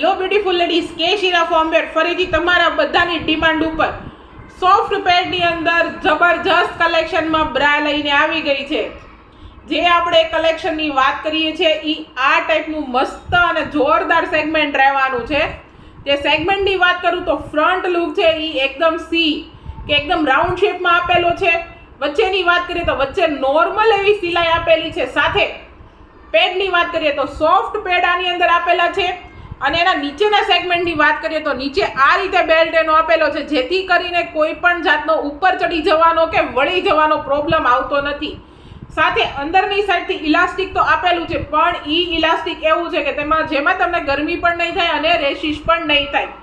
Hello beautiful ladies, કે શીરા ફોર્મવેર ફરીથી તમારા બધાની ડિમાન્ડ ઉપર સોફ્ટ પેડની અંદર જબરજસ્ત કલેક્શનમાં બ્રા લઈને આવી ગઈ છે. જે આપણે કલેક્શનની વાત કરીએ છીએ એ આ ટાઈપનું મસ્ત અને જોરદાર સેગમેન્ટ રહેવાનું છે. જે સેગમેન્ટની વાત કરું તો ફ્રન્ટ લુક છે એ એકદમ સી કે એકદમ રાઉન્ડ શેપમાં આપેલો છે. વચ્ચેની વાત કરીએ તો વચ્ચે નોર્મલ એવી સિલાઈ આપેલી છે. સાથે પેડની વાત કરીએ તો સોફ્ટ પેડ આની અંદર આપેલા છે. અને એના નીચેના સેગમેન્ટની વાત કરીએ તો નીચે આ રીતે બેલ્ટ એનો આપેલો છે, જેથી કરીને કોઈ પણ જાતનો ઉપર ચડી જવાનો કે વળી જવાનો પ્રોબ્લેમ આવતો નથી. સાથે અંદરની સાઈડથી ઇલાસ્ટિક તો આપેલું છે, પણ ઈ ઇલાસ્ટિક એવું છે કે જેમાં તમને ગરમી પણ નહીં થાય અને રેશિશ પણ નહીં થાય.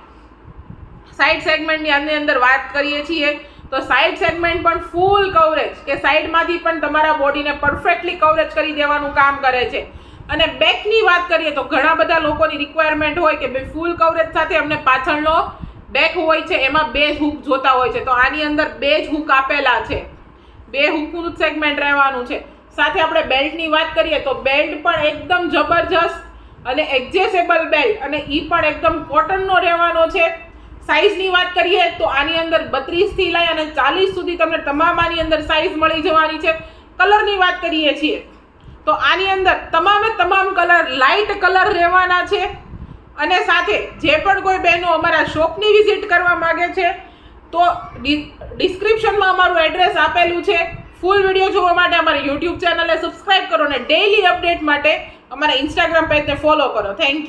સાઈડ સેગમેન્ટની આની અંદર વાત કરીએ છીએ તો સાઈડ સેગમેન્ટ પણ ફૂલ કવરેજ કે સાઈડમાંથી પણ તમારા બોડીને પરફેક્ટલી કવરેજ કરી દેવાનું કામ કરે છે. અને બેકની વાત કરીએ તો ઘણા બધા લોકોની રિક્વાયરમેન્ટ હોય કે ભાઈ ફૂલ કવરેજ સાથે અમને પાછળનો બેક હોય છે એમાં બે જ હૂક જોતા હોય છે, તો આની અંદર બે જ હૂક આપેલા છે. બે હૂકનું સેગમેન્ટ રહેવાનું છે. સાથે આપણે બેલ્ટની વાત કરીએ તો બેલ્ટ પણ એકદમ જબરજસ્ત અને એડજસ્ટેબલ બેલ્ટ, અને એ પણ એકદમ કોટનનો રહેવાનો છે. સાઇઝની વાત કરીએ તો આની અંદર 32 થી લઈ અને 40 સુધી તમને તમામ આની અંદર સાઇઝ મળી જવાની છે. કલરની વાત કરીએ છીએ તો આની અંદર તમામ કલર લાઇટ કલર રહેવાના છે. અને સાથે જે પણ કોઈ બહેનો અમારા શોપની વિઝિટ કરવા માંગે છે તો ડિસ્ક્રિપ્શનમાં અમારું એડ્રેસ આપેલું છે. ફૂલ વિડીયો જોવા માટે અમારી યુટ્યુબ ચેનલને સબસ્ક્રાઇબ કરો અને ડેઇલી અપડેટ માટે અમારા ઇન્સ્ટાગ્રામ પેજને ફોલો કરો. Thank you.